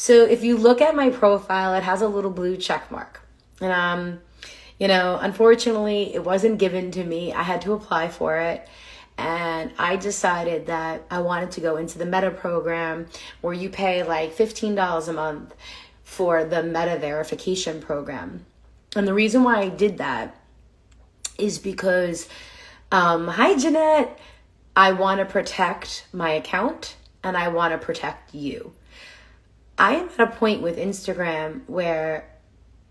So if you look at my profile, it has a little blue check mark. And unfortunately, it wasn't given to me. I had to apply for it. And I decided that I wanted to go into the Meta program where you pay like $15 a month for the Meta verification program. And the reason why I did that is because, hi Jeanette, I want to protect my account and I want to protect you. I am at a point with Instagram where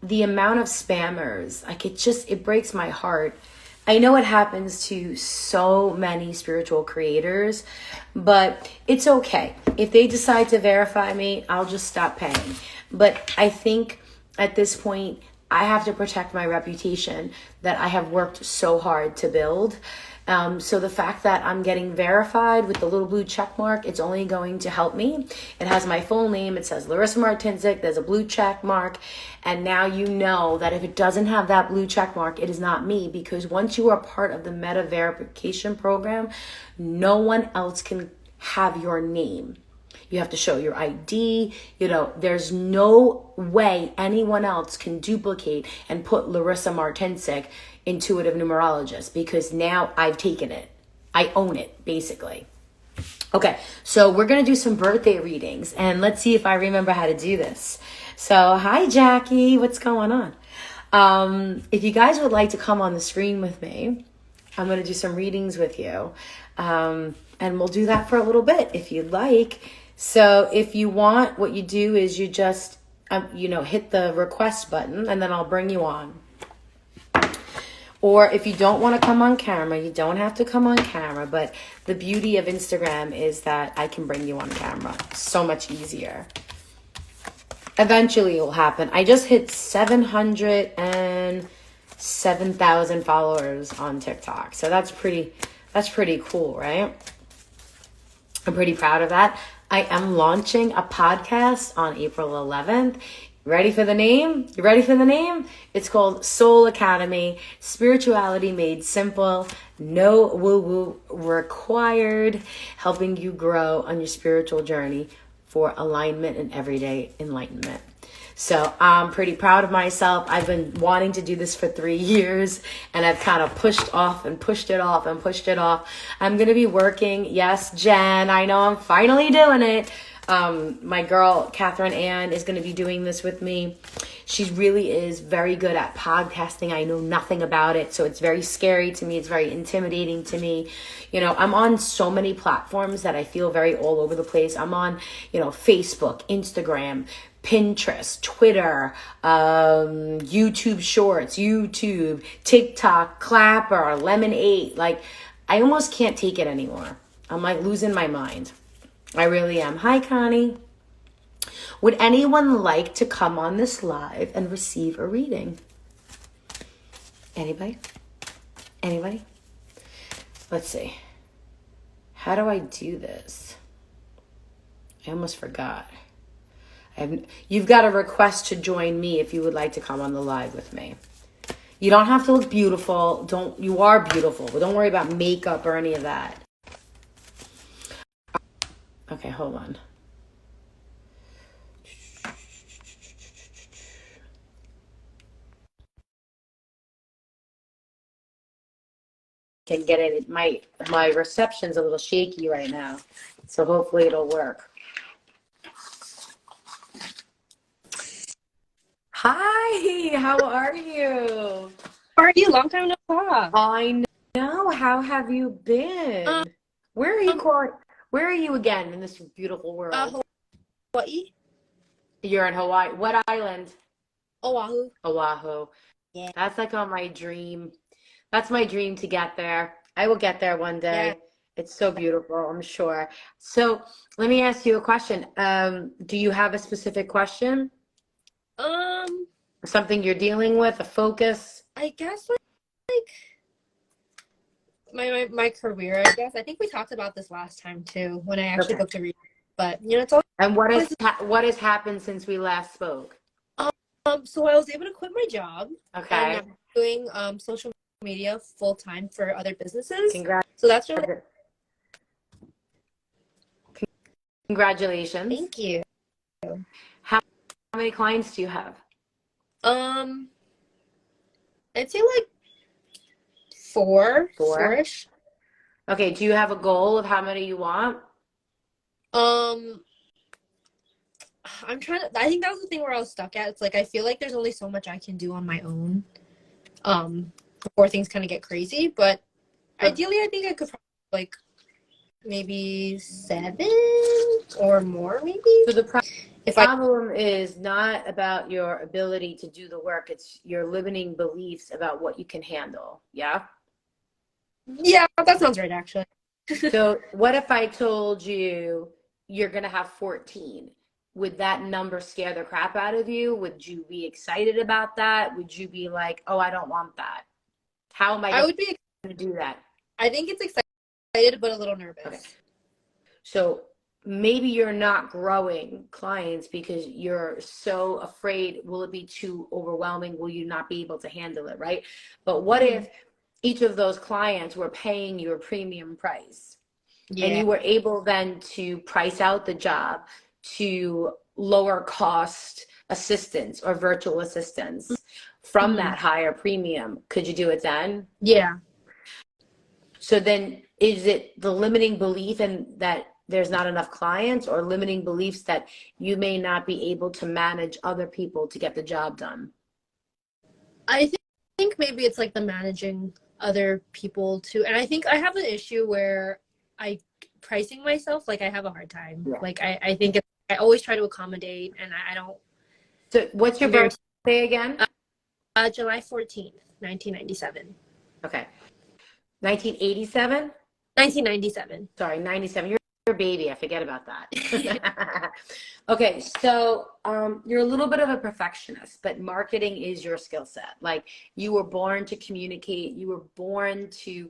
the amount of spammers, like it breaks my heart. I know it happens to so many spiritual creators, but it's okay. If they decide to verify me, I'll just stop paying. But I think at this point, I have to protect my reputation that I have worked so hard to build. So the fact that I'm getting verified with the little blue check mark, it's only going to help me. It has my full name. It says Larissa Martinzik. There's a blue check mark. And now you know that if it doesn't have that blue check mark, it is not me. Because once you are part of the Meta verification program, no one else can have your name. You have to show your ID. There's no way anyone else can duplicate and put Larissa Martinzik, intuitive numerologist, because now I've taken it. I own it, basically. Okay, so we're going to do some birthday readings, and let's see if I remember how to do this. So, hi, Jackie. What's going on? If you guys would like to come on the screen with me, I'm going to do some readings with you, and we'll do that for a little bit if you'd like. So if you want, what you do is you just, hit the request button, and then I'll bring you on. Or if you don't want to come on camera, you don't have to come on camera. But the beauty of Instagram is that I can bring you on camera. So much easier. Eventually it will happen. I just hit 707,000 followers on TikTok. So that's pretty cool, right? I'm pretty proud of that. I am launching a podcast on April 11th. Ready for the name? You ready for the name? It's called Soul Academy, Spirituality Made Simple, no woo-woo required, helping you grow on your spiritual journey for alignment and everyday enlightenment. So I'm pretty proud of myself. I've been wanting to do this for 3 years, and I've kind of pushed off and pushed it off and pushed it off. I'm going to be working. Yes, Jen, I know I'm finally doing it. My girl, Catherine Ann, is going to be doing this with me. She really is very good at podcasting. I know nothing about it, so it's very scary to me. It's very intimidating to me. I'm on so many platforms that I feel very all over the place. I'm on, Facebook, Instagram, Pinterest, Twitter, YouTube Shorts, YouTube, TikTok, Clapper, Lemonade. Like, I almost can't take it anymore. I'm like losing my mind. I really am. Hi, Connie. Would anyone like to come on this live and receive a reading? Anybody? Anybody? Let's see. How do I do this? I almost forgot. You've got a request to join me if you would like to come on the live with me. You don't have to look beautiful. You are beautiful, but don't worry about makeup or any of that. Okay, hold on. Can get it. My reception's a little shaky right now, so hopefully it'll work. Hi, how are you? How are you? Long time no talk. I know. How have you been? Where are you, Where are you again in this beautiful world? Hawaii. You're in Hawaii. What island? Oahu. Oahu. Yeah. That's like on my dream. That's my dream to get there. I will get there one day. Yeah. It's so beautiful, I'm sure. So let me ask you a question. Do you have a specific question? Something you're dealing with, a focus? I guess like my career, I guess. I think we talked about this last time too, when I actually booked a reading. But it's all. And what has happened since we last spoke? So I was able to quit my job. Okay. And I'm doing social media full time for other businesses. Congrats. So that's really. Congratulations. Thank you. How many clients do you have? Um, I'd say like Four. four-ish. Okay, do you have a goal of how many you want? Um, I think that was the thing where I was stuck at. It's like I feel like there's only so much I can do on my own, before things kind of get crazy. But So, ideally, I think I could probably like maybe 7 or more, maybe. so the If I, problem is not about your ability to do the work, it's your limiting beliefs about what you can handle. Yeah? yeah, that sounds right, actually. So, what if I told you you're going to have 14? Would that number scare the crap out of you? Would you be excited about that? Would you be like, oh, I don't want that? How am I I going would be, to do that? I think it's excited, but a little Okay. nervous. So maybe you're not growing clients because you're so afraid, will it be too overwhelming? Will you not be able to handle it, right? But what Hmm. if each of those clients were paying you a premium price and Yeah. you were able then to price out the job to lower cost assistance or virtual assistants from Hmm. that higher premium? Could you do it then? Yeah. So then is it the limiting belief in that there's not enough clients, or limiting beliefs that you may not be able to manage other people to get the job done? I think maybe it's like the managing other people too. And I think I have an issue where I pricing myself, like I have a hard time. Yeah. Like I think I always try to accommodate and I don't, So what's your I'm very, birthday again? July 14th, 1997. Okay. 1987? 1997. Sorry, 97. You're a baby. I forget about that. Okay, so you're a little bit of a perfectionist, but marketing is your skill set. Like, you were born to communicate. You were born to,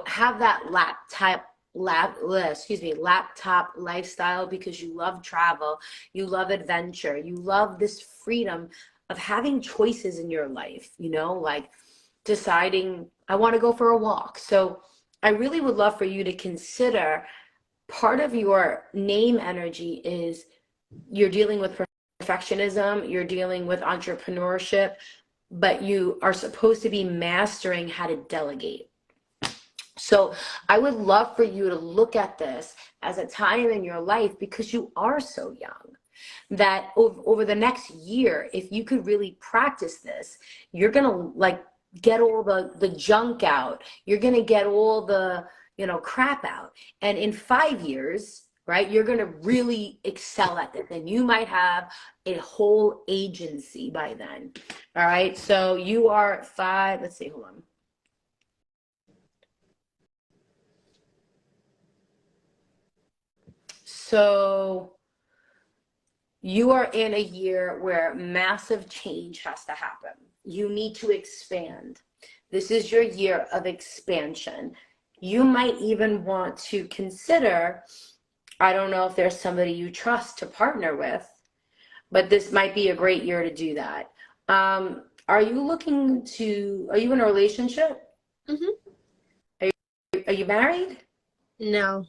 have that laptop lifestyle because you love travel, you love adventure, you love this freedom of having choices in your life, like deciding, I want to go for a walk. So I really would love for you to consider, part of your name energy is you're dealing with perfectionism, you're dealing with entrepreneurship, but you are supposed to be mastering how to delegate. So I would love for you to look at this as a time in your life, because you are so young, that over the next year, if you could really practice this, you're going to like get all the junk out. You're going to get all the, crap out. And in 5 years, right, you're going to really excel at this. And you might have a whole agency by then. All right. So you are five. Let's see. Hold on. So you are in a year where massive change has to happen. You need to expand. This is your year of expansion. You might even want to consider, I don't know if there's somebody you trust to partner with, but this might be a great year to do that. Are you in a relationship? Hmm. Are you married? No.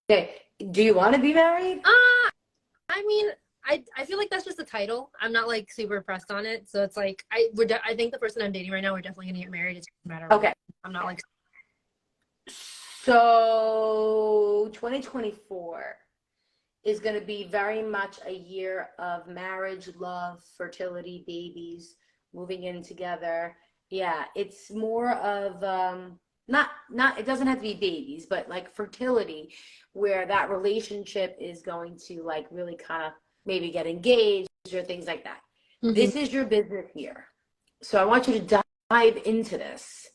Okay. Do you want to be married? I mean, I feel like that's just a title. I'm not like super pressed on it. So it's like I think the person I'm dating right now, we're definitely gonna get married. It's just a matter of when. Okay. I'm not like. So 2024 is going to be very much a year of marriage, love, fertility, babies, moving in together. Yeah, it's more of not it doesn't have to be babies, but like fertility, where that relationship is going to like really kind of maybe get engaged or things like that. Hmm. This is your business year. So I want you to dive into this.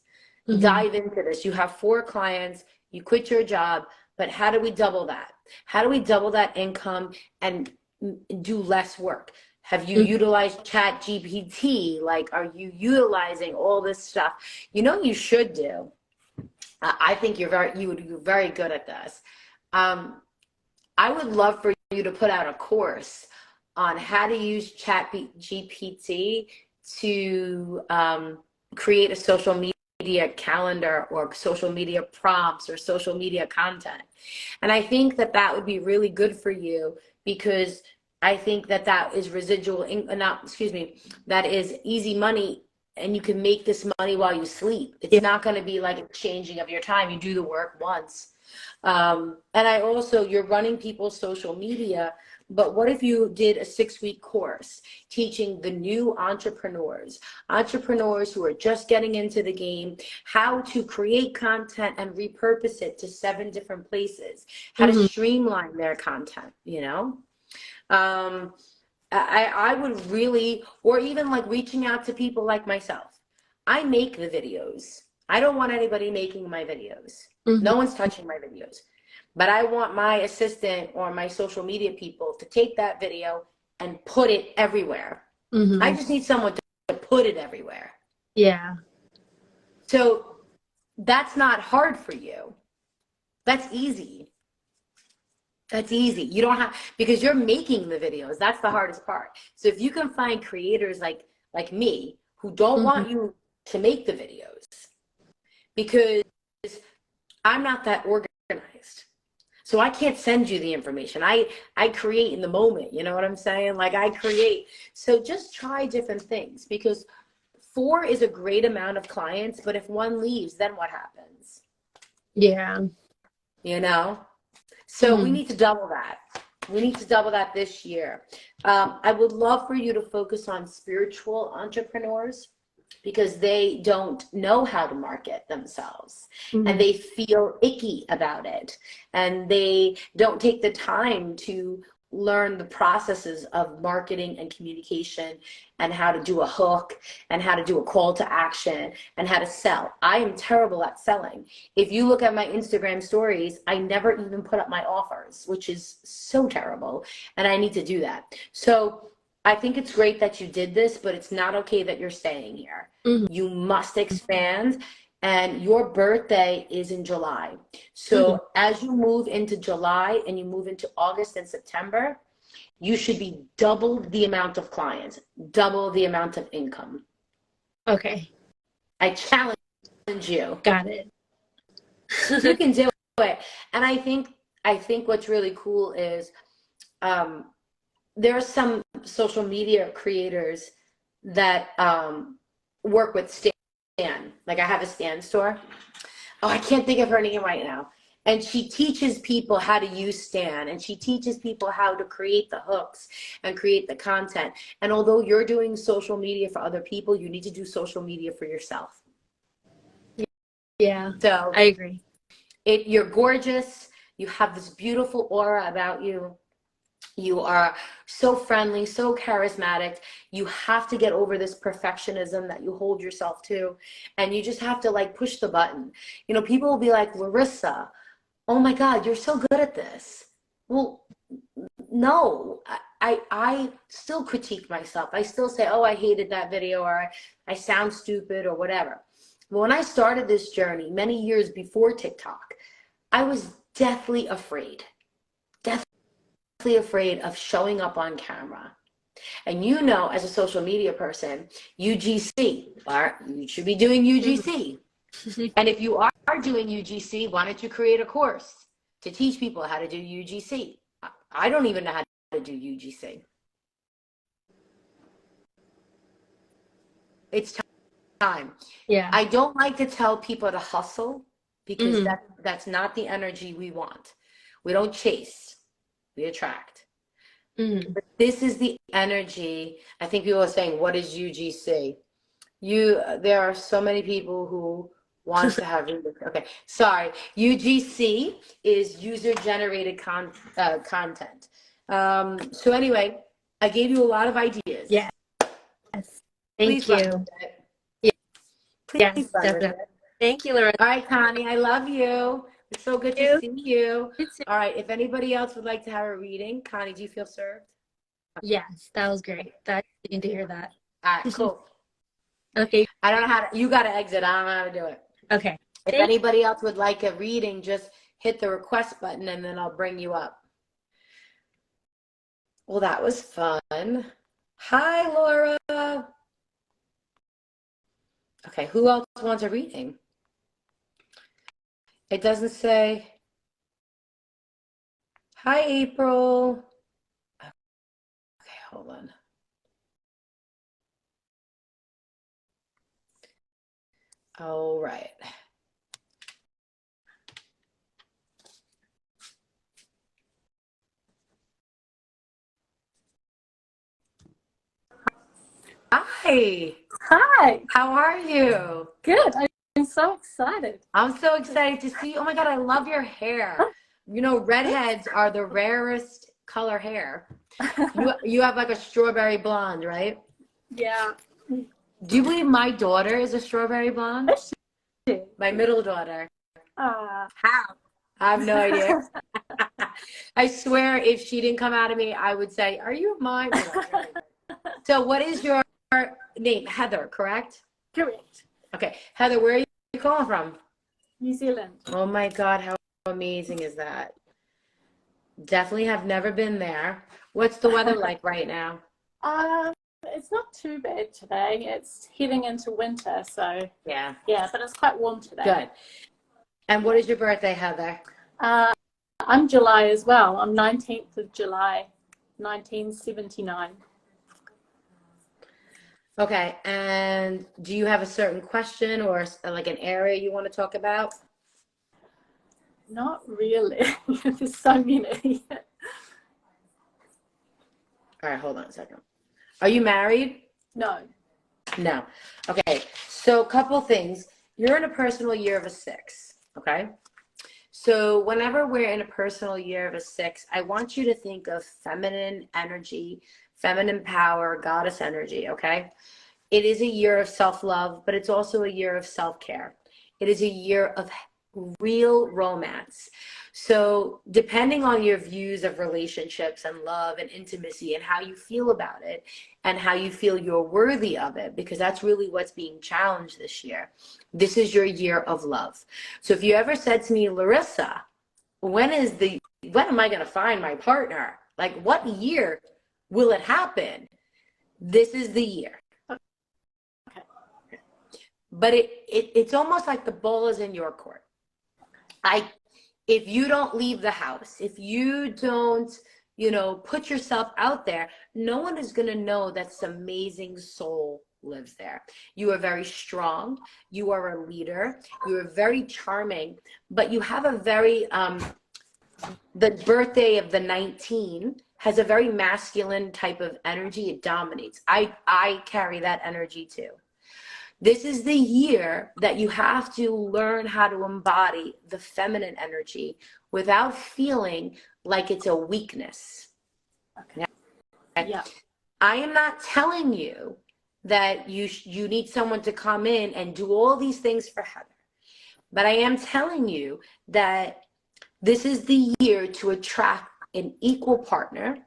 Hmm. Dive into this. You have 4 clients, you quit your job, but how do we double that? How do we double that income and do less work? Have you utilized Chat GPT? Like, are you utilizing all this stuff? You should do. I think you would be very good at this. Um, I would love for you to put out a course on how to use Chat GPT to create a social media calendar, or social media prompts, or social media content. And I think that would be really good for you because I think that that is not, excuse me, that is easy money, and you can make this money while you sleep. It's Yeah. not going to be like exchanging of your time. You do the work once. And I also, you're running people's social media, but what if you did a 6-week course teaching the new entrepreneurs who are just getting into the game, how to create content and repurpose it to 7 different places, how to Mm-hmm. streamline their content, you know? Um, I would really, or even like reaching out to people like myself. I make the videos. I don't want anybody making my videos. Mm-hmm. No one's touching my videos. But I want my assistant or my social media people to take that video and put it everywhere. I Mm-hmm. just need someone to put it everywhere. Yeah. So that's not hard for you. That's easy. That's easy. You don't have, because you're making the videos. That's the hardest part. So if you can find creators like me who don't Mm-hmm. want you to make the videos, because I'm not that organized. So I can't send you the information. I create in the moment, you know what I'm saying? Like I create. So just try different things, because 4 is a great amount of clients, but if 1 leaves, then what happens? Yeah. You know? So we Mm-hmm. need to double that. We need to double that this year. I would love for you to focus on spiritual entrepreneurs, because they don't know how to market themselves and Mm-hmm. they feel icky about it, and they don't take the time to learn the processes of marketing and communication, and how to do a hook, and how to do a call to action, and how to sell. I am terrible at selling. If you look at my Instagram stories, I never even put up my offers, which is so terrible, and I need to do that. So I think it's great that you did this, but it's not okay that you're staying here. Mm-hmm. You must expand, and your birthday is in July. Mm-hmm. So as you move into July and you move into August and September, you should be double the amount of clients, double the amount of income. Okay. I challenge you. Got it. You can do it. And I think what's really cool is um, there are some social media creators that work with Stan. Like I have a Stan store. Oh, I can't think of her name right now. And she teaches people how to use Stan, and she teaches people how to create the hooks and create the content. And although you're doing social media for other people, you need to do social media for yourself. Yeah, So I agree. you're gorgeous. You have this beautiful aura about you. You are so friendly, so charismatic. You have to get over this perfectionism that you hold yourself to. And you just have to like push the button. You know, people will be like, Larissa, oh my God, you're so good at this. Well, no, I still critique myself. I still say, oh, I hated that video, or I sound stupid, or whatever. But when I started this journey many years before TikTok, I was deathly afraid of showing up on camera. And you know, as a social media person, UGC, or you should be doing UGC. And if you are doing UGC, why don't you create a course to teach people how to do UGC? I don't even know how to do UGC. It's time. Yeah. I don't like to tell people to hustle, because Mm-hmm. that's not the energy we want. We don't chase, we attract. Mm-hmm. But this is the energy. I think people are saying, what is UGC? There are so many people who wants to have readers. Okay, sorry. UGC is user generated content. So anyway, I gave you a lot of ideas. Yes. Please Thank run you. with it. Yes, Please run with definitely. it. Thank you, Loretta. All right, Connie, I love you. It's so good to You see you. too. All right, if anybody else would like to have a reading, Connie, do you feel served? Yes, that was great. That you need to hear that. All right, cool. Okay. I don't know how to, you got to exit. I don't know how to do it. Okay. If Thank anybody else would like a reading, just hit the request button and then I'll bring you up. Well, that was fun. Hi, Laura. Okay, who else wants a reading? It doesn't say. Hi, April. All right. Hi. Hi, How are you? good. I'm so excited. I'm so excited to see you. Oh my God, I love your hair. You know, redheads are the rarest color hair. You have like a strawberry blonde, right? Yeah. Do you believe my daughter is a strawberry blonde? Actually, My middle daughter. uh, How? I have no idea. I swear if she didn't come out of me, I would say, "Are you mine?" You're like, "No." So what is your name? Heather, correct? correct. Okay. Heather, where are you calling from? New Zealand. Oh my God, how amazing is that? Definitely have never been there. What's the weather like right now? Um, it's not too bad today. It's heading into winter, so Yeah, yeah, but it's quite warm today. good. And what is your birthday, Heather? Uh, I'm July as well. I'm 19th of July, 1979. Okay, and do you have a certain question or like an area you want to talk about? Not really. There's so many. All right, hold on a second. Are you married? No. No. Okay, so a couple things. You're in a personal year of a 6, okay? So whenever we're in a personal year of a 6, I want you to think of feminine energy, feminine power, goddess energy, okay? It is a year of self-love, but it's also a year of self-care. It is a year of real romance. So depending on your views of relationships and love and intimacy and how you feel about it and how you feel you're worthy of it, because that's really what's being challenged this year. This is your year of love. So if you ever said to me, Larissa, when am I going to find my partner? Like what year will it happen? This is the year. But it's almost like the ball is in your court. If you don't leave the house, if you don't, put yourself out there, no one is going to know that this amazing soul lives there. You are very strong. You are a leader. You are very charming, but you have a very, the birthday of the 19 has a very masculine type of energy. It dominates. I carry that energy too. This is the year that you have to learn how to embody the feminine energy without feeling like it's a weakness. Okay. Yeah. I am not telling you that you need someone to come in and do all these things for Heather. But I am telling you that this is the year to attract an equal partner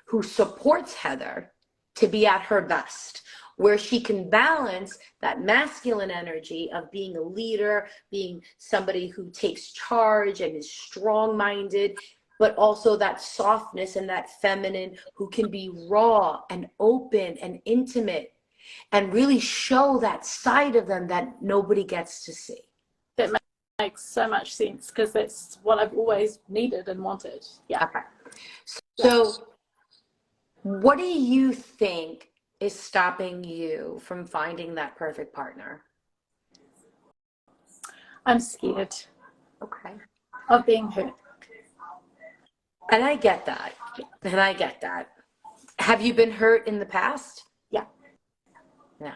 who supports Heather to be at her best, where she can balance that masculine energy of being a leader, being somebody who takes charge and is strong-minded, but also that softness and that feminine who can be raw and open and intimate and really show that side of them that nobody gets to see. That makes so much sense because that's what I've always needed and wanted. Yeah. Okay. So what do you think is stopping you from finding that perfect partner? I'm scared Okay. of being hurt. And I get that. And I get that. Have you been hurt in the past? Yeah. Yeah.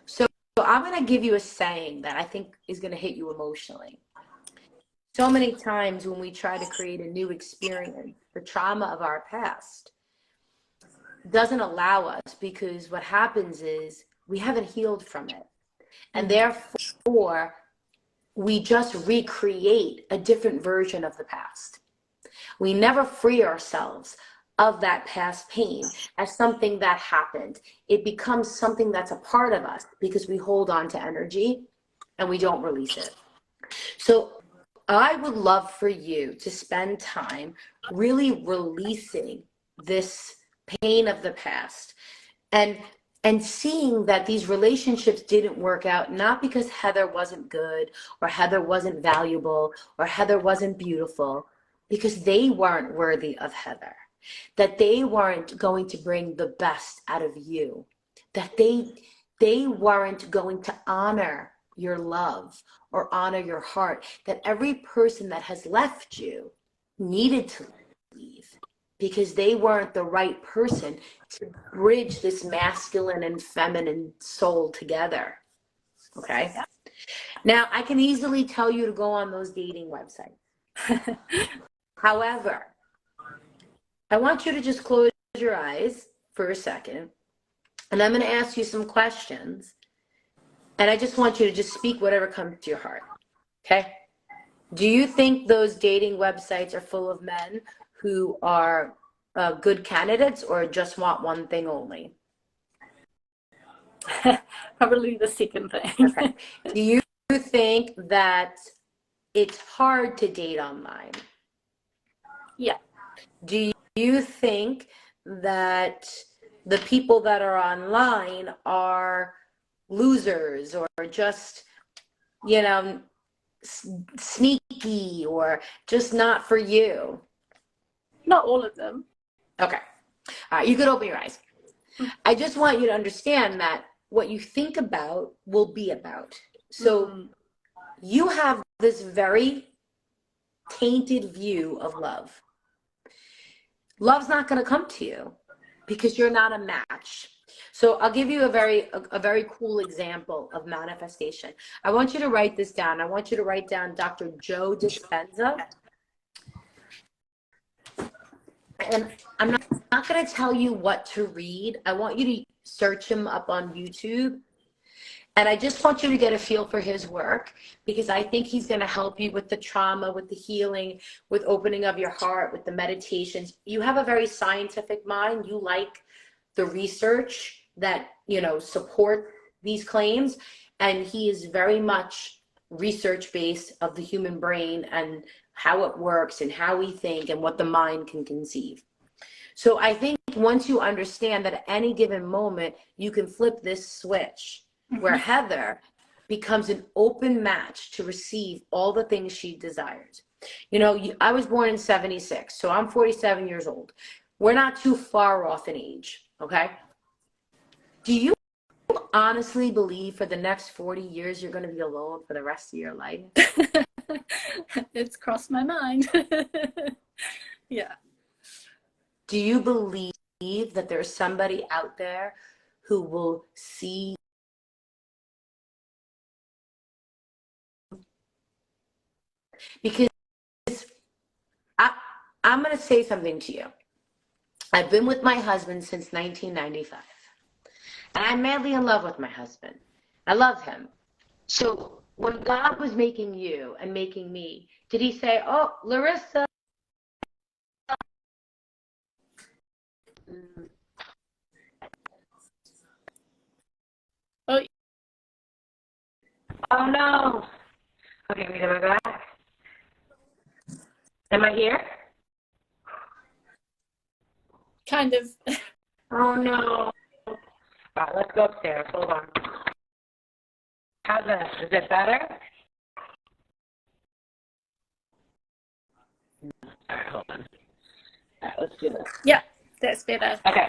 So I'm going to give you a saying that I think is going to hit you emotionally. So many times when we try to create a new experience, the trauma of our past doesn't allow us because what happens is we haven't healed from it. And therefore, we just recreate a different version of the past. We never free ourselves of that past pain as something that happened. It becomes something that's a part of us because we hold on to energy and we don't release it. So I would love for you to spend time really releasing this pain of the past and seeing that these relationships didn't work out, not because Heather wasn't good or Heather wasn't valuable or Heather wasn't beautiful, because they weren't worthy of Heather, that they weren't going to bring the best out of you, that they weren't going to honor your love or honor your heart, that every person that has left you needed to leave because they weren't the right person to bridge this masculine and feminine soul together. Okay? Now, I can easily tell you to go on those dating websites. However, I want you to just close your eyes for a second, and I'm going to ask you some questions, and I just want you to just speak whatever comes to your heart. Okay? Do you think those dating websites are full of men who are good candidates or just want one thing only? Probably the second thing. Okay. Do you think that it's hard to date online? Yeah. Do you think that the people that are online are losers or just, you know, sneaky or just not for you? Not all of them. Okay. All right, you could open your eyes. I just want you to understand that what you think about will be about. So you have this very tainted view of love. Love's not going to come to you because you're not a match. So I'll give you a very cool example of manifestation. I want you to write this down. I want you to write down Dr. Joe Dispenza. And I'm not going to tell you what to read. I want you to search him up on YouTube. And I just want you to get a feel for his work because I think he's going to help you with the trauma, with the healing, with opening of your heart, with the meditations. You have a very scientific mind. You like the research that, you know, support these claims. And he is very much research-based of the human brain and how it works and how we think and what the mind can conceive. So I think once you understand that at any given moment, you can flip this switch where Heather becomes an open match to receive all the things she desires. You know, I was born in 76, so I'm 47 years old. We're not too far off in age, okay? Do you honestly believe for the next 40 years you're going to be alone for the rest of your life? It's crossed my mind. Yeah. Do you believe that there's somebody out there who will see? Because I'm going to say something to you. I've been with my husband since 1995. And I'm madly in love with my husband. I love him. So when God was making you and making me, did he say, oh, Larissa? Oh, Oh, no. Okay, wait, am I back? Am I here? kind of. Oh, no. All right, let's go upstairs. Hold on. How's this? Is it better? All right, hold on. All right, let's do this. Yeah, that's better. Okay.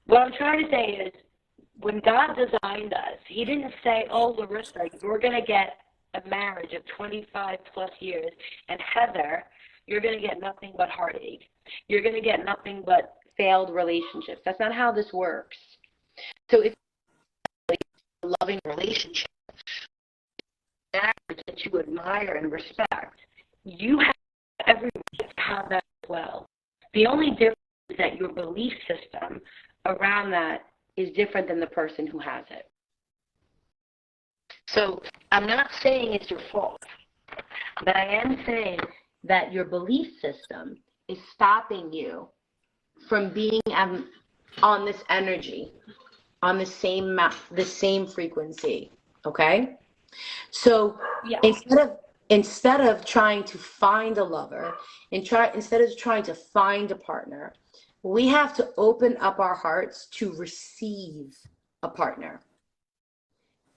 What I'm trying to say is, when God designed us, he didn't say, oh, Larissa, you're going to get a marriage of 25 plus years, and Heather, you're going to get nothing but heartache. You're going to get nothing but failed relationships. That's not how this works. So if a loving relationship, marriage that you admire and respect, you have every right to have that as well. The only difference is that your belief system around that is different than the person who has it. So I'm not saying it's your fault, but I am saying that your belief system is stopping you from being on this energy, on the same frequency. Okay? So Yeah. instead of trying to find a lover instead of trying to find a partner, we have to open up our hearts to receive a partner.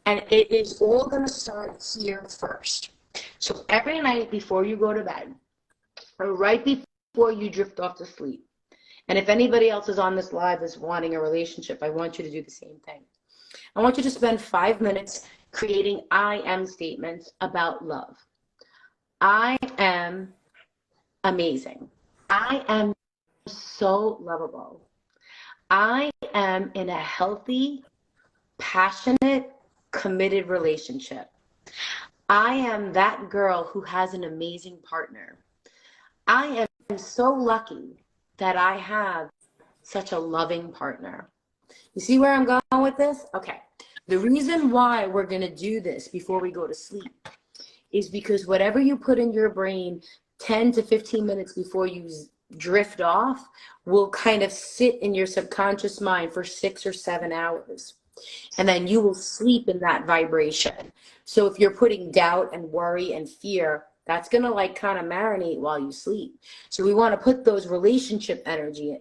And it is all going to start here first. So every night before you go to bed, or right before you drift off to sleep, and if anybody else is on this live is wanting a relationship, I want you to do the same thing. I want you to spend 5 minutes creating I am statements about love. I am amazing. I am so lovable. I am in a healthy, passionate, committed relationship. I am that girl who has an amazing partner. I am so lucky that I have such a loving partner. You see where I'm going with this? Okay. The reason why we're going to do this before we go to sleep is because whatever you put in your brain 10 to 15 minutes before you drift off will kind of sit in your subconscious mind for 6 or 7 hours. And then you will sleep in that vibration. So if you're putting doubt and worry and fear, that's going to like kind of marinate while you sleep. So we want to put those relationship energy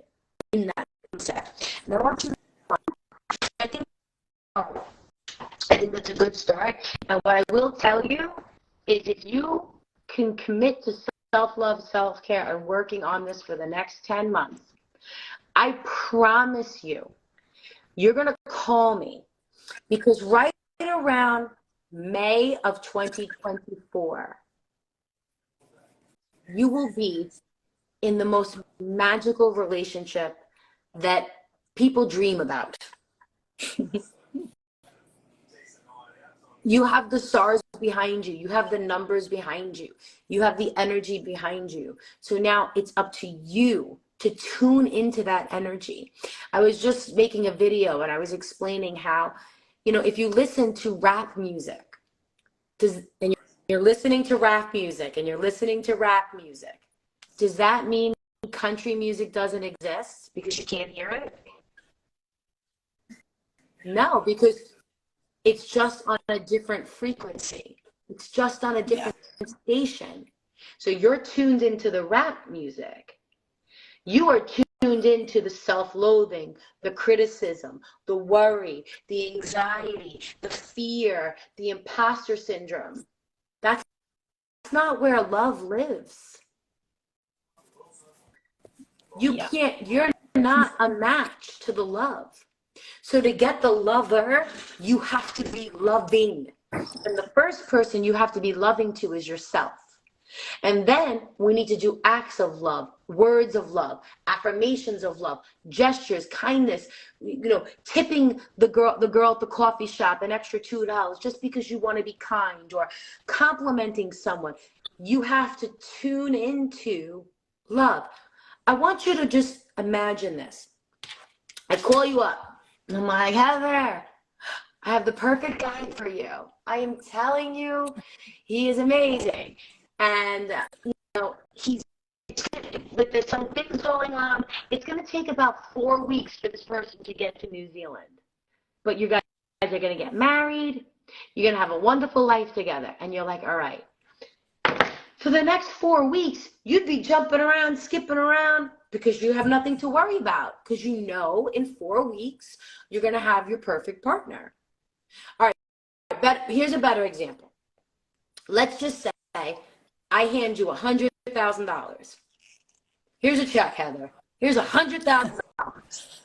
in that mindset. And I want you to, I think that's a good start. And what I will tell you is if you can commit to self-love, self-care, and working on this for the next 10 months, I promise you, you're going to call me, because right around May of 2024, you will be in the most magical relationship that people dream about. You have the stars behind you. You have the numbers behind you. You have the energy behind you. So now it's up to you to tune into that energy. I was just making a video and I was explaining how, you know, if you listen to rap music, and you're listening to rap music and you're listening to rap music, does that mean country music doesn't exist because you can't hear it? No, because it's just on a different frequency. It's just on a different station. So you're tuned into the rap music. You are tuned into the self-loathing, the criticism, the worry, the anxiety, the fear, the imposter syndrome. That's not where love lives. You can't, you're not a match to the love. So to get the lover, you have to be loving. And the first person you have to be loving to is yourself. And then we need to do acts of love, words of love, affirmations of love, gestures, kindness, you know, tipping the girl at the coffee shop an extra $2 just because you want to be kind, or complimenting someone. You have to tune into love. I want you to just imagine this. I call you up. And I'm like, Heather, I have the perfect guy for you. I am telling you, he is amazing. And, you know, there's some things going on. It's going to take about 4 weeks for this person to get to New Zealand. But you guys are going to get married. You're going to have a wonderful life together. And you're like, all right. For the next 4 weeks, you'd be jumping around, skipping around, because you have nothing to worry about. Because you know in 4 weeks, you're going to have your perfect partner. All right, but here's a better example. Let's just say I hand you $100,000. Here's a check, Heather. Here's $100,000.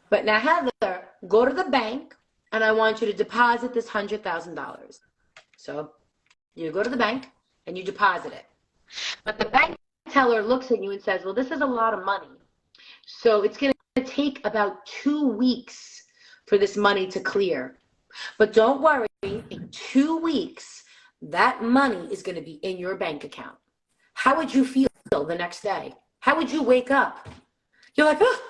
But now, Heather, go to the bank, and I want you to deposit this $100,000. So you go to the bank, and you deposit it. But the bank teller looks at you and says, well, this is a lot of money. So it's going to take about 2 weeks for this money to clear. But don't worry, in 2 weeks, that money is going to be in your bank account. How would you feel the next day? How would you wake up? You're like, oh,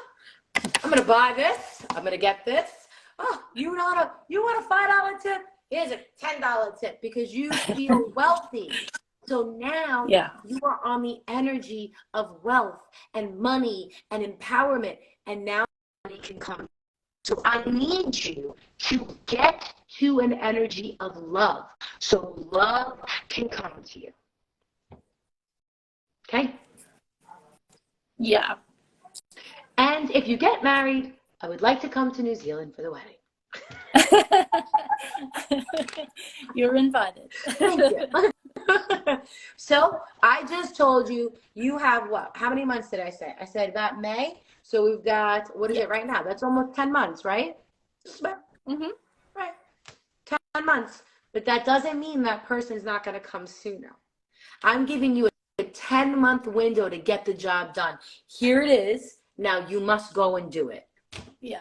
I'm going to buy this. I'm going to get this. Oh, you want a $5 tip? Here's a $10 tip, because you feel wealthy. So now you are on the energy of wealth and money and empowerment, and now money can come. So I need you to get to an energy of love, so love can come to you. Okay? Yeah. And if you get married, I would like to come to New Zealand for the wedding. You're invited. Thank you. So I just told you, you have what? How many months did I say? I said about May. So we've got, what is it right now? That's almost 10 months, right? Mm-hmm. Right. 10 months. but that doesn't mean that person's not going to come sooner. I'm giving you a 10-month window to get the job done. Here it is. Now you must go and do it. Yeah.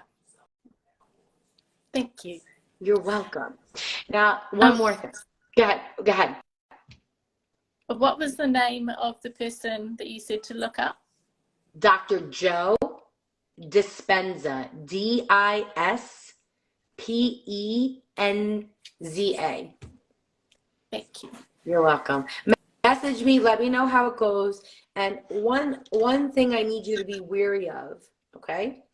Thank you. You're welcome. Now, one more thing. Go ahead. Go ahead. What was the name of the person that you said to look up? Dr. Joe Dispenza. Dispenza. Thank you. You're welcome. Message me. Let me know how it goes. And one thing I need you to be weary of, okay?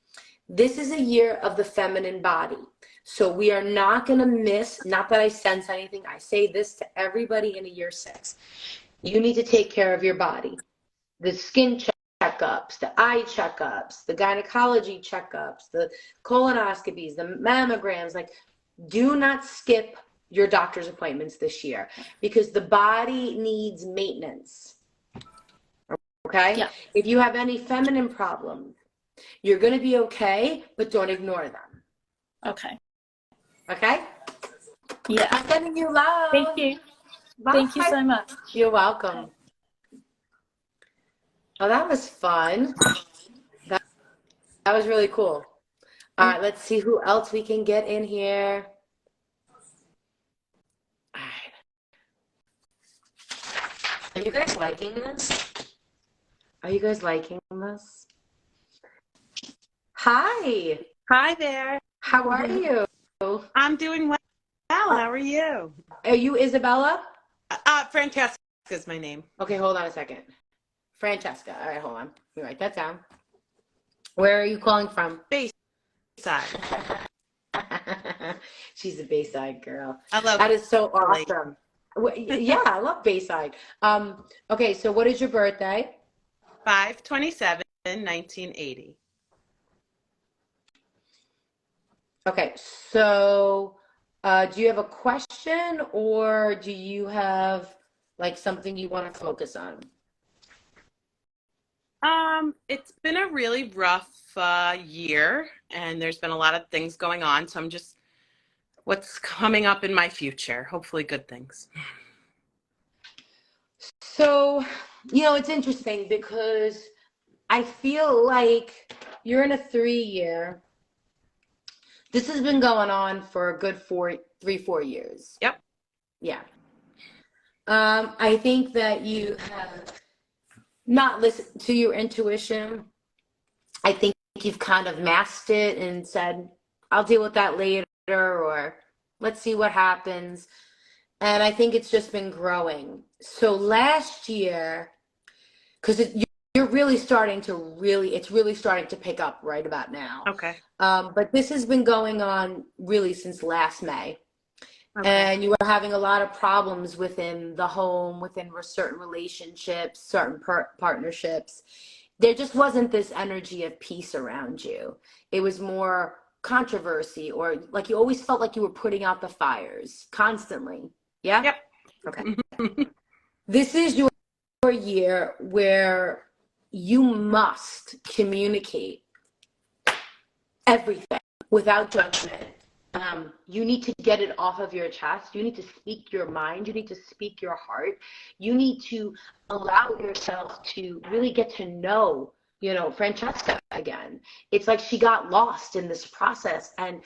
This is a year of the feminine body. So we are not going to miss, not that I sense anything. I say this to everybody in a year 6. You need to take care of your body. The skin checkups, the eye checkups, the gynecology checkups, the colonoscopies, the mammograms. Like, do not skip your doctor's appointments this year because the body needs maintenance. Okay? Yeah. If you have any feminine problems, you're going to be okay, but don't ignore them. Okay. Okay? Yeah. I'm sending you love. Thank you. Bye. Thank you so much. You're welcome. Oh, that was fun. That was really cool. All right, let's see who else we can get in here. All right. Are you guys liking this? Are you guys liking this? Hi. Hi there. How are you? I'm doing well. How are you? Are you Isabella? Francesca is my name. Okay, hold on a second. Francesca. All right, hold on. Let me write that down. Where are you calling from? Bayside. She's a Bayside girl. I love that is so Philly. awesome. Yeah, I love Bayside. Okay, so what is your birthday? 5/27/1980. Okay, so do you have a question or do you have like something you want to focus on? It's been a really rough year, and there's been a lot of things going on. So I'm just what's coming up in my future. Hopefully, good things. So, it's interesting because I feel like you're in a 3-year. This has been going on for a good 4 years. Yep. Yeah. I think that you have not listened to your intuition. I think you've kind of masked it and said, I'll deal with that later, or let's see what happens. And I think it's just been growing. So last year, because you're really starting to it's really starting to pick up right about now. Okay. But this has been going on really since last May. Okay. And you were having a lot of problems within the home, within certain relationships, certain partnerships. There just wasn't this energy of peace around you. It was more controversy, or like you always felt like you were putting out the fires constantly. Yeah? Yep. Okay. This is your year where you must communicate everything without judgment. You need to get it off of your chest. You need to speak your mind. You need to speak your heart. You need to allow yourself to really get to know, Francesca again. It's like she got lost in this process and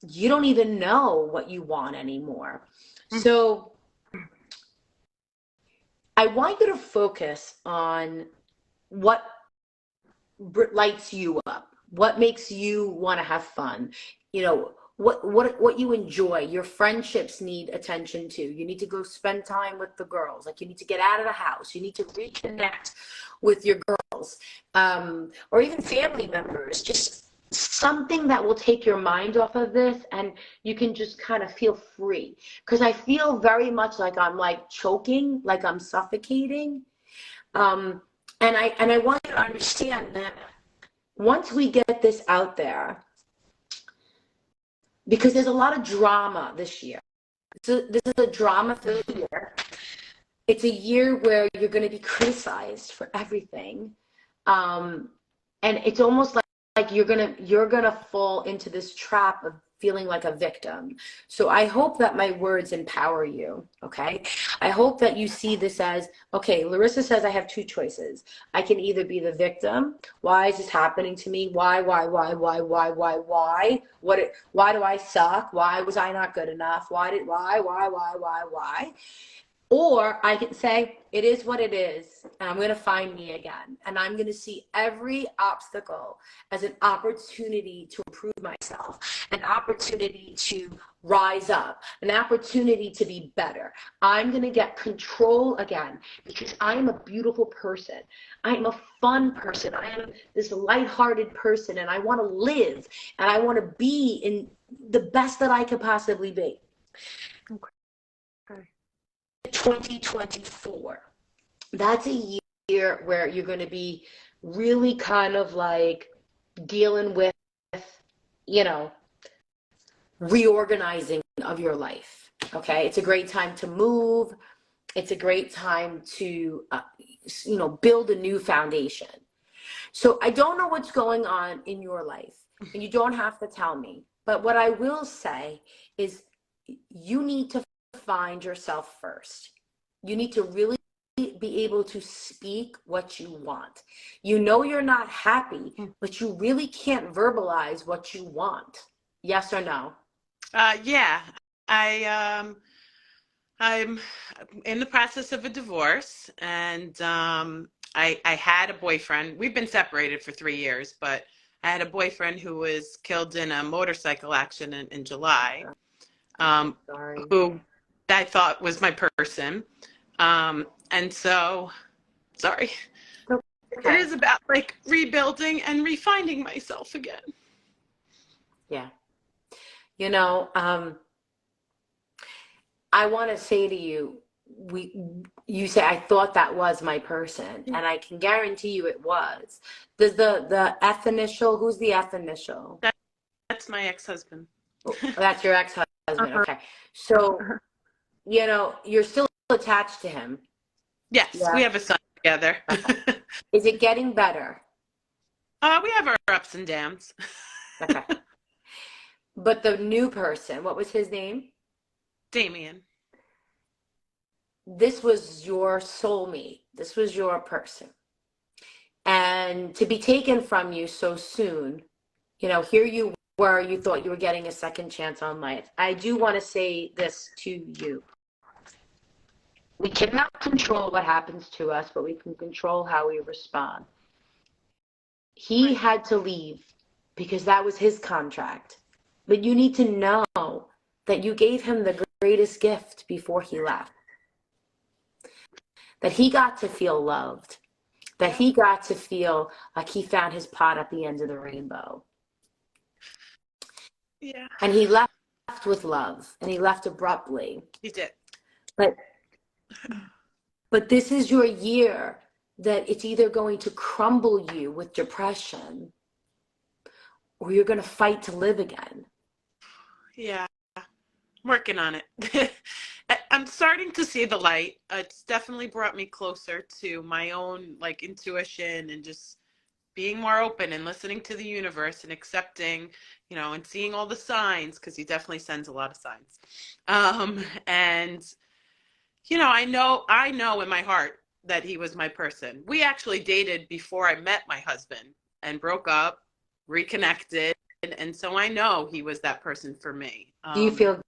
you don't even know what you want anymore. So I want you to focus on what lights you up, what makes you want to have fun, what you enjoy. Your friendships need attention too. You need to go spend time with the girls. Like, you need to get out of the house. You need to reconnect with your girls, or even family members. Just something that will take your mind off of this and you can just kind of feel free. Because I feel very much like I'm like choking, like I'm suffocating. And I want you to understand that once we get this out there, because there's a lot of drama this year. So this is a drama-filled year. It's a year where you're going to be criticized for everything, and it's almost like you're gonna fall into this trap of feeling like a victim. So I hope that my words empower you, okay? I hope that you see this as, okay, Larissa says I have two choices. I can either be the victim. Why is this happening to me? Why? Why do I suck? Why was I not good enough? Why? Or I can say, it is what it is, and I'm going to find me again. And I'm going to see every obstacle as an opportunity to improve myself, an opportunity to rise up, an opportunity to be better. I'm going to get control again because I am a beautiful person. I am a fun person. I am this lighthearted person, and I want to live, and I want to be in the best that I could possibly be. 2024, that's a year where you're going to be really kind of like dealing with, you know, reorganizing of your life. Okay, it's a great time to move. It's a great time to build a new foundation. So I don't know what's going on in your life, and you don't have to tell me, but what I will say is you need to find yourself first. You need to really be able to speak what you want. You know you're not happy, but you really can't verbalize what you want. Yes or no? Yeah, I'm in the process of a divorce, and I had a boyfriend. We've been separated for 3 years, but I had a boyfriend who was killed in a motorcycle accident in July, Sorry. who I thought was my person. And so, sorry, Okay. it is about like rebuilding and refinding myself again. Yeah. You know, I want to say to you, you say I thought that was my person, and I can guarantee you it was. Does the F initial? Who's the F initial? That's my ex-husband. That's your ex-husband. Okay. So, you're still attached to him. Yes, we Yeah. have a son together. Okay. Is it getting better? We have our ups and downs. Okay. But the new person, what was his name? Damien. This was your soulmate. This was your person. And to be taken from you so soon, here you were, you thought you were getting a second chance on life. I do want to say this to you. We cannot control what happens to us, but we can control how we respond. He had to leave because that was his contract. But you need to know that you gave him the greatest gift before he left. That he got to feel loved. That he got to feel like he found his pot at the end of the rainbow. Yeah. And he left with love, and he left abruptly. He did. But this is your year that it's either going to crumble you with depression, or you're going to fight to live again. Yeah, I'm working on it. I'm starting to see the light. It's definitely brought me closer to my own like intuition and just being more open and listening to the universe and accepting, and seeing all the signs, because he definitely sends a lot of signs. And I know in my heart that he was my person. We actually dated before I met my husband and broke up, reconnected, and so I know he was that person for me. Do you feel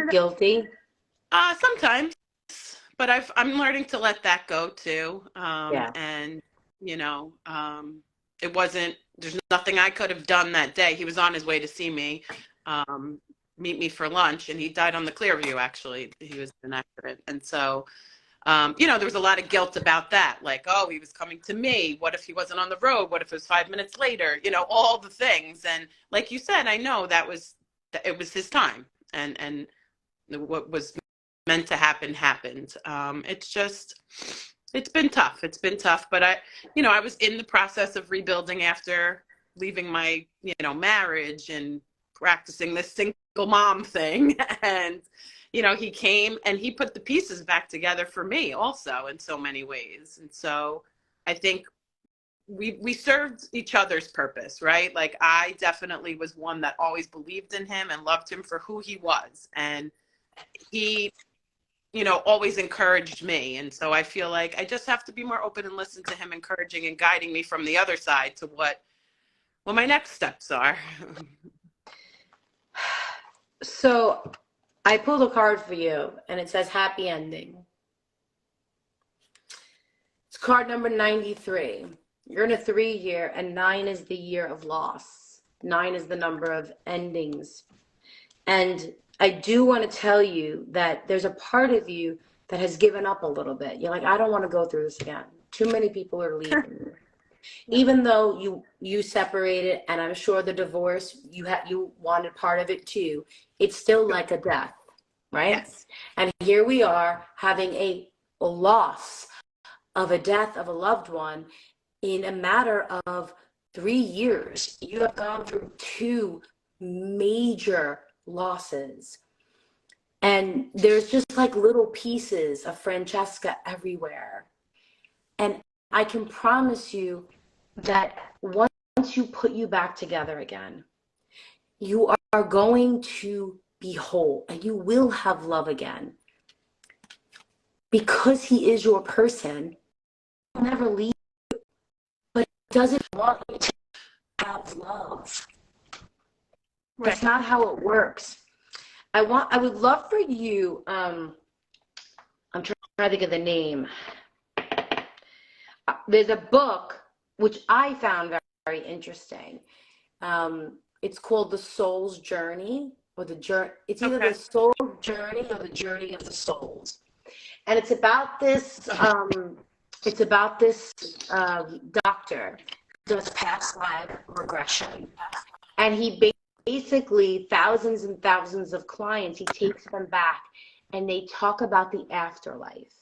guilty? Sometimes, but I'm learning to let that go too. Yeah. And it wasn't. There's nothing I could have done that day. He was on his way to see me, meet me for lunch, and he died on the Clearview. Actually, he was in an accident, and so. There was a lot of guilt about that. Like, oh, he was coming to me. What if he wasn't on the road? What if it was 5 minutes later? All the things. And like you said, I know that it was his time, and what was meant to happen happened. It's been tough. It's been tough, but I was in the process of rebuilding after leaving my, marriage and practicing this single mom thing. And, he came and he put the pieces back together for me also in so many ways. And so I think we served each other's purpose, right? Like I definitely was one that always believed in him and loved him for who he was. And he, always encouraged me. And so I feel like I just have to be more open and listen to him encouraging and guiding me from the other side to what my next steps are. So I pulled a card for you and it says happy ending. It's card number 93. You're in a 3-year, and 9 is the year of loss. 9 is the number of endings. And I do want to tell you that there's a part of you that has given up a little bit. You're like, I don't want to go through this again. Too many people are leaving. Even though you separated, and I'm sure the divorce, you wanted part of it too, it's still like a death, right? Yes. And here we are having a loss of a death of a loved one in a matter of 3 years. You have gone through 2 major losses. And there's just like little pieces of Francesca everywhere. And I can promise you that once you put you back together again, you are going to be whole and you will have love again. Because he is your person, he'll never leave you, but he doesn't want you to have love. Right. That's not how it works. I would love for you, I'm trying to think of the name. There's a book which I found very, very interesting. It's called The Soul's Journey, or the journey. It's either The Soul's Journey or The Journey of the Souls, and it's about this. Doctor who does past life regression, and he basically thousands and thousands of clients. He takes them back, and they talk about the afterlife.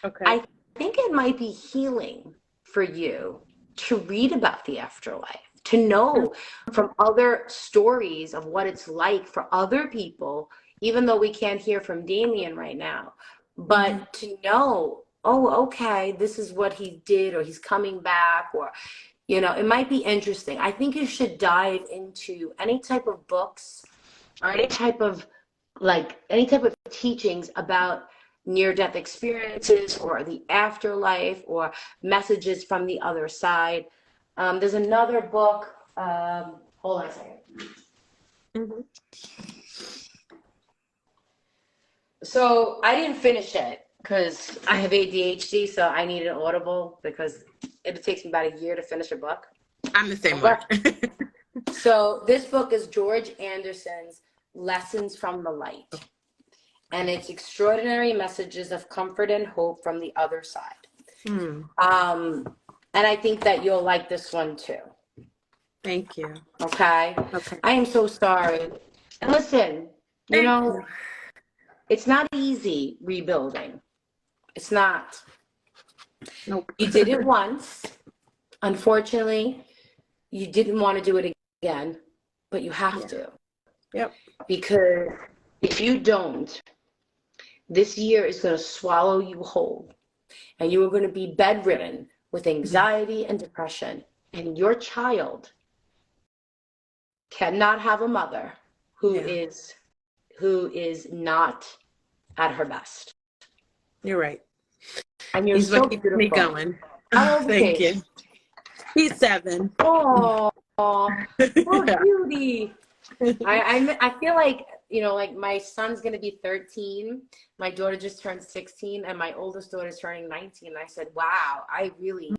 Okay. I think it might be healing for you to read about the afterlife, to know from other stories of what it's like for other people, even though we can't hear from Damien right now, but to know, oh, okay, this is what he did, or he's coming back, or, it might be interesting. I think you should dive into any type of books or any type of teachings about near-death experiences or the afterlife or messages from the other side. There's another book. Hold on a second. So I didn't finish it because I have ADHD, so I need an Audible because it takes me about a year to finish a book. I'm the same way. So this book is George Anderson's Lessons from the Light. And it's extraordinary messages of comfort and hope from the other side. And I think that you'll like this one too. Thank you. Okay. I am so sorry. And listen, it's not easy rebuilding. It's not. Nope. You did it once. Unfortunately, you didn't want to do it again, but you have to. Yep. Because if you don't, this year is going to swallow you whole, and you are going to be bedridden with anxiety and depression, and your child cannot have a mother who is not at her best. You're right. And you're He's so what keeps beautiful. me going. How old Thank is he? you. He's 7. Oh, poor cutie. I feel like, like my son's going to be 13. My daughter just turned 16, and my oldest daughter is turning 19. And I said, wow, I really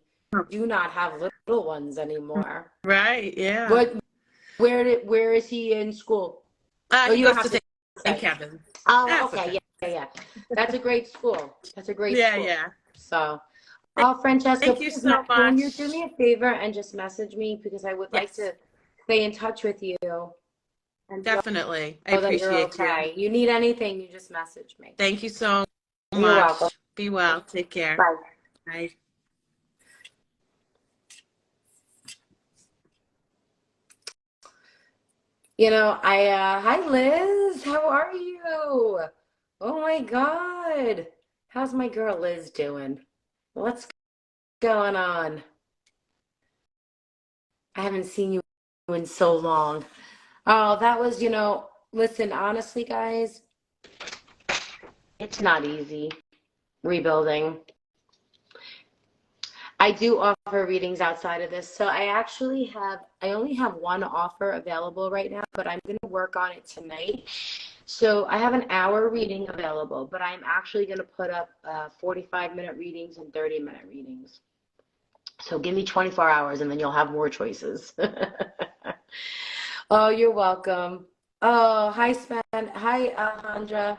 do not have little ones anymore. Right, yeah. But where is he in school? He goes to St. Kevin's. Oh, okay. Yeah. That's a great school. That's a great school. Yeah. So, Francesca, thank you so much. Can you do me a favor and just message me, because I would like to stay in touch with you. And definitely. I appreciate you. You need anything, you just message me. Thank you so much. You're welcome. Be well. Take care. Bye. Bye. Hi Liz, how are you? Oh my God. How's my girl Liz doing? What's going on? I haven't seen you in so long. Oh, that was, listen, honestly, guys, it's not easy rebuilding. I do offer readings outside of this. So I only have one offer available right now, but I'm going to work on it tonight. So I have an hour reading available, but I'm actually going to put up 45-minute readings and 30-minute readings. So give me 24 hours and then you'll have more choices. Oh, you're welcome. Oh, hi, Sven. Hi, Alejandra.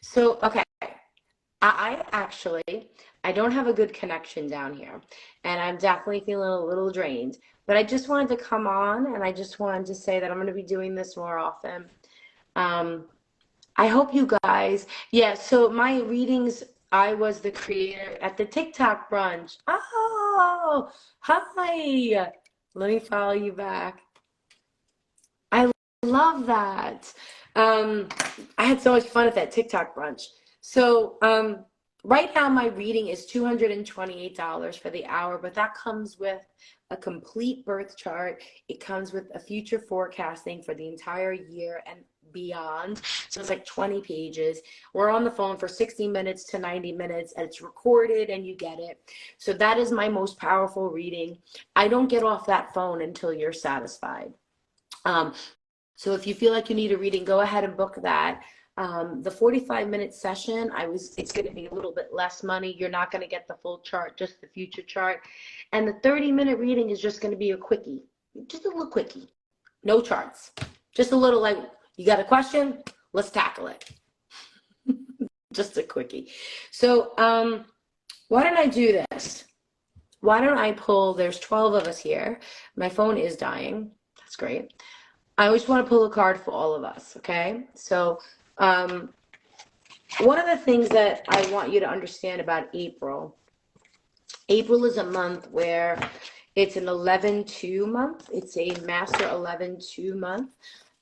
So, okay. I don't have a good connection down here, and I'm definitely feeling a little drained. But I just wanted to come on, and I just wanted to say that I'm going to be doing this more often. Um, I hope you guys, yeah. So my readings, I was the creator at the TikTok brunch. Oh, hi. Let me follow you back. I love that. Um, I had so much fun at that TikTok brunch. So, right now my reading is $228 for the hour, but that comes with a complete birth chart. It comes with a future forecasting for the entire year and beyond. So it's like 20 pages. We're on the phone for 60 minutes to 90 minutes, and it's recorded and you get it. So that is my most powerful reading. I don't get off that phone until you're satisfied. So if you feel like you need a reading, go ahead and book that. The 45-minute session, it's going to be a little bit less money. You're not going to get the full chart, just the future chart. And the 30-minute reading is just going to be a quickie, just a little quickie, no charts, just a little like, you got a question? Let's tackle it. Just a quickie. So why don't I do this? Why don't I pull, there's 12 of us here. My phone is dying. That's great. I always want to pull a card for all of us, okay? So one of the things that I want you to understand about April is a month where it's an 11-2 month. It's a master 11-2 month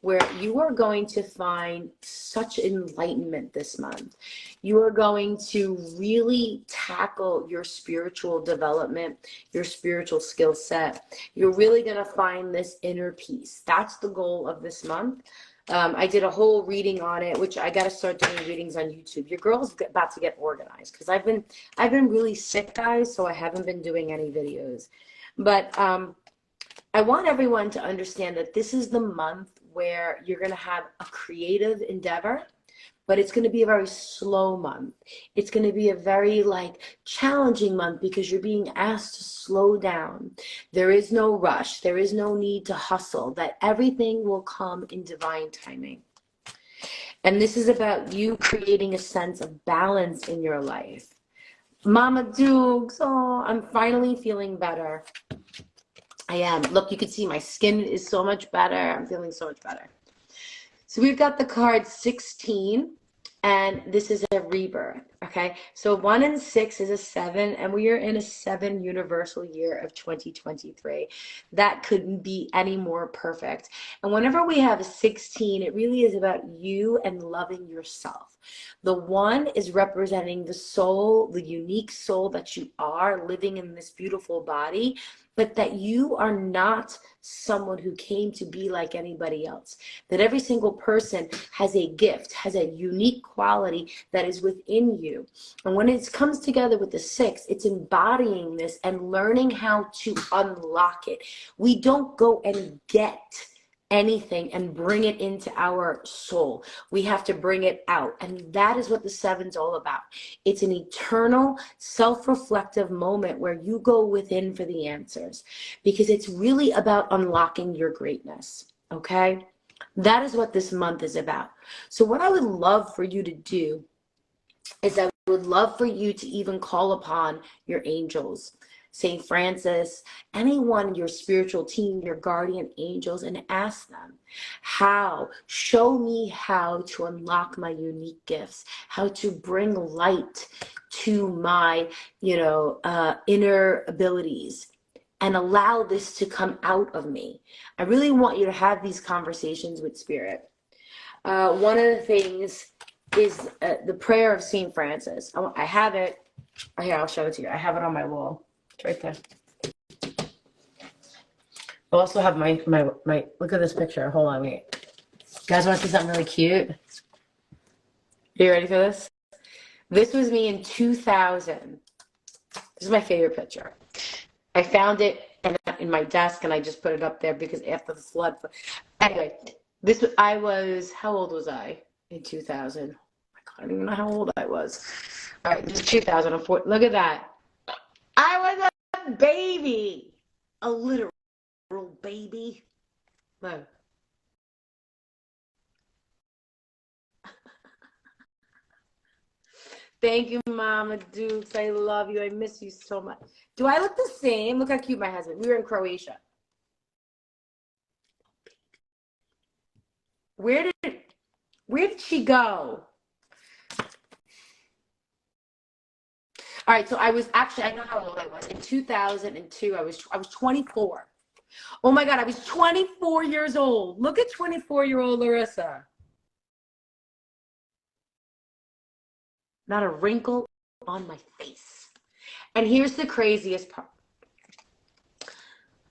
where you are going to find such enlightenment this month. You are going to really tackle your spiritual development, your spiritual skill set. You're really going to find this inner peace. That's the goal of this month. I did a whole reading on it, which I got to start doing readings on YouTube. Your girl's about to get organized because I've been really sick, guys, so I haven't been doing any videos. But I want everyone to understand that this is the month where you're going to have a creative endeavor, but it's going to be a very slow month. It's going to be a very challenging month because you're being asked to slow down. There is no rush. There is no need to hustle, that everything will come in divine timing. And this is about you creating a sense of balance in your life. Mama Dukes, oh, I'm finally feeling better. I am. Look, you can see my skin is so much better. I'm feeling so much better. So we've got the card 16, and this is a rebirth, okay? So 1 and 6 is a 7, and we are in a 7 universal year of 2023. That couldn't be any more perfect. And whenever we have a 16, it really is about you and loving yourself. The 1 is representing the soul, the unique soul that you are living in this beautiful body, but that you are not someone who came to be like anybody else. That every single person has a gift, has a unique quality that is within you. And when it comes together with the 6, it's embodying this and learning how to unlock it. We don't go and get anything and bring it into our soul. We have to bring it out. And that is what the 7's all about. It's an eternal, self-reflective moment where you go within for the answers, because it's really about unlocking your greatness, okay? That is what this month is about. So what I would love for you to do is I would love for you to even call upon your angels, St. Francis, anyone, your spiritual team, your guardian angels, and ask them show me how to unlock my unique gifts, how to bring light to my, inner abilities, and allow this to come out of me. I really want you to have these conversations with spirit. One of the things is the prayer of St. Francis. I have it. Here, I'll show it to you. I have it on my wall. It's right there. I also have my look at this picture. Hold on, wait. You guys want to see something really cute? Are you ready for this? This was me in 2000. This is my favorite picture. I found it in my desk and I just put it up there because after the flood. Anyway, I was, how old was I in 2000? I don't even know how old I was. All right, this is 2004. Look at that. I was a baby. A literal baby. Look. Thank you, Mama Dukes. I love you. I miss you so much. Do I look the same? Look how cute my husband. We were in Croatia. Where did she go? All right, so I was actually, I know how old I was. In 2002, I was 24. Oh my God, I was 24 years old. Look at 24-year-old Larissa. Not a wrinkle on my face. And here's the craziest part.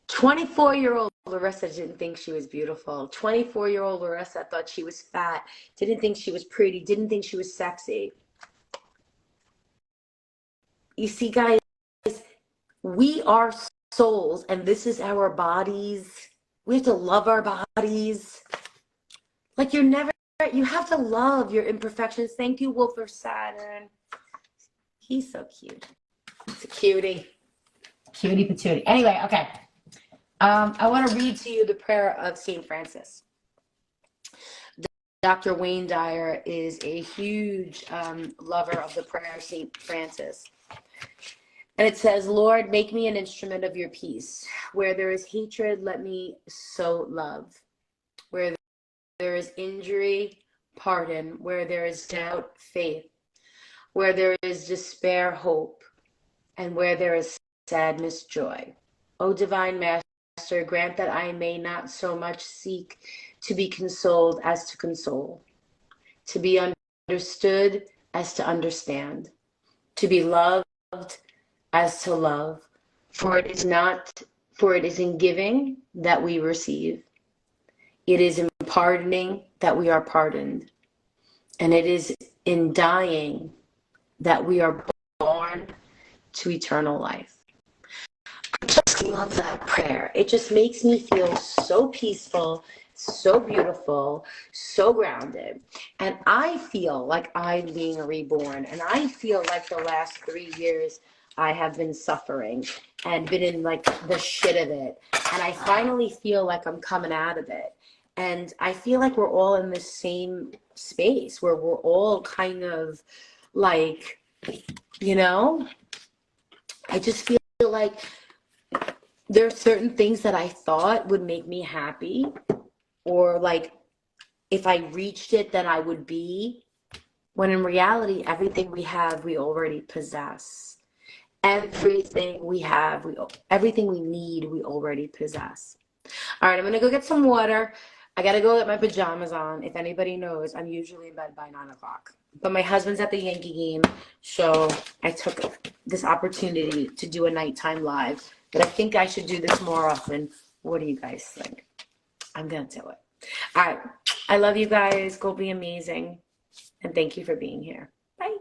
24-year-old Larissa didn't think she was beautiful. 24-year-old Larissa thought she was fat, didn't think she was pretty, didn't think she was sexy. You see, guys, we are souls, and this is our bodies. We have to love our bodies. Like you have to love your imperfections. Thank you, Wolfer Saturn. He's so cute. He's a cutie. Cutie patootie. Anyway, okay. I want to read to you the prayer of St. Francis. Dr. Wayne Dyer is a huge lover of the prayer of St. Francis. And it says, Lord, make me an instrument of your peace. Where there is hatred, let me sow love. Where there is injury, pardon. Where there is doubt, faith. Where there is despair, hope. And where there is sadness, joy. O divine Master, grant that I may not so much seek to be consoled as to console, to be understood as to understand, to be loved as to love. For it is in giving that we receive. It is in pardoning that we are pardoned. And it is in dying that we are born to eternal life. I just love that prayer. It just makes me feel so peaceful, so beautiful, so grounded. And I feel like I'm being reborn. And I feel like the last 3 years I have been suffering and been in like the shit of it. And I finally feel like I'm coming out of it. And I feel like we're all in the same space where we're all kind of like, you know, I just feel like there are certain things that I thought would make me happy, or like if I reached it, then I would be, when in reality, everything we have, we already possess. Everything we have, everything we need, we already possess. All right, I'm gonna go get some water. I gotta go get my pajamas on. If anybody knows, I'm usually in bed by 9 o'clock. But my husband's at the Yankee game, so I took this opportunity to do a nighttime live. But I think I should do this more often. What do you guys think? I'm gonna do it. All right, I love you guys. Go be amazing. And thank you for being here. Bye.